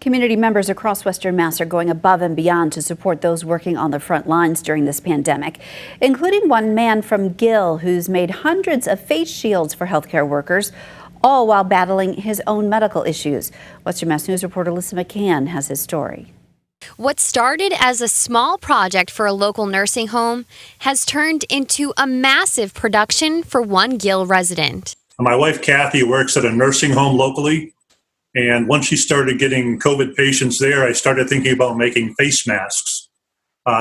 Community members across Western Mass are going above and beyond to support those working on the front lines during this pandemic, including one man from Gill who's made hundreds of face shields for healthcare workers, all while battling his own medical issues. Western Mass News reporter Alyssa McCann has his story. What started as a small project for a local nursing home has turned into a massive production for one Gill resident. My wife, Kathy, works at a nursing home locally. And once she started getting COVID patients there, I started thinking about making face masks.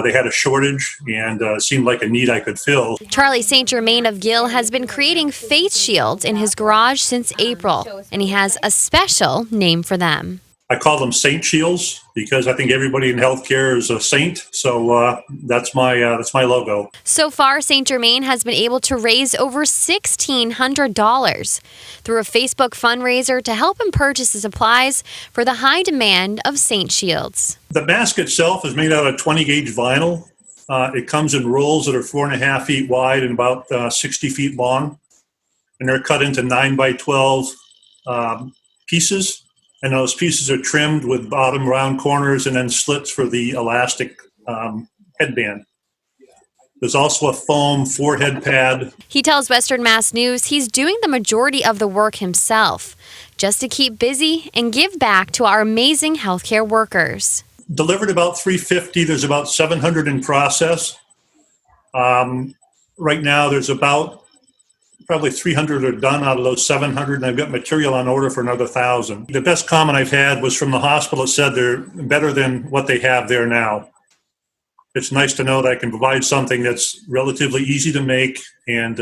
They had a shortage and seemed like a need I could fill. Charlie St. Germain of Gill has been creating face shields in his garage since April, and he has a special name for them. I call them Saint Shields because I think everybody in healthcare is a saint. So that's my logo. So far, St. Germain has been able to raise over $1,600 through a Facebook fundraiser to help him purchase the supplies for the high demand of Saint Shields. The mask itself is made out of 20-gauge vinyl. It comes in rolls that are 4.5 feet wide and about 60 feet long. And they're cut into 9 by 12 pieces. And those pieces are trimmed with bottom round corners and then slits for the elastic headband. There's also a foam forehead pad. He tells Western Mass News he's doing the majority of the work himself, just to keep busy and give back to our amazing healthcare workers. Delivered about 350. There's about 700 in process. Right now, there's about probably 300 are done out of those 700, and I've got material on order for another 1,000. The best comment I've had was from the hospital that said they're better than what they have there now. It's nice to know that I can provide something that's relatively easy to make and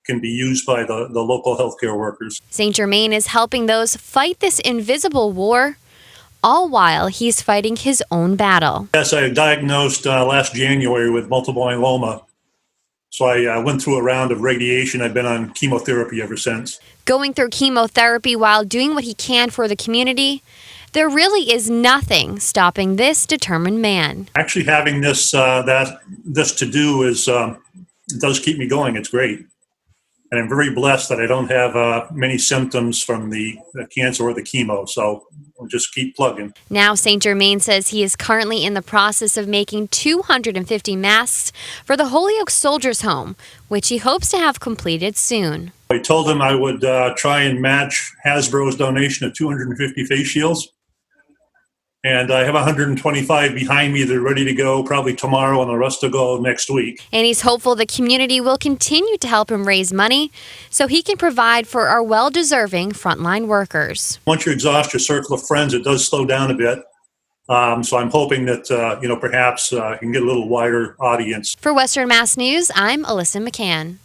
can be used by the local healthcare workers. St. Germain is helping those fight this invisible war, all while he's fighting his own battle. Yes, I diagnosed last January with multiple myeloma. So I went through a round of radiation. I've been on chemotherapy ever since. Going through chemotherapy while doing what he can for the community, there really is nothing stopping this determined man. Actually, having this to do does keep me going. It's great. And I'm very blessed that I don't have many symptoms from the cancer or the chemo. So I'll just keep plugging. Now, St. Germain says he is currently in the process of making 250 masks for the Holyoke Soldiers Home, which he hopes to have completed soon. I told him I would try and match Hasbro's donation of 250 face shields. And I have 125 behind me that are ready to go probably tomorrow, and the rest will go next week. And he's hopeful the community will continue to help him raise money so he can provide for our well-deserving frontline workers. Once you exhaust your circle of friends, it does slow down a bit. So I'm hoping that, perhaps I can get a little wider audience. For Western Mass News, I'm Alyssa McCann.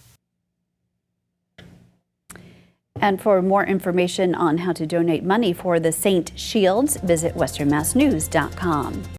And for more information on how to donate money for the Saint Shields, visit westernmassnews.com.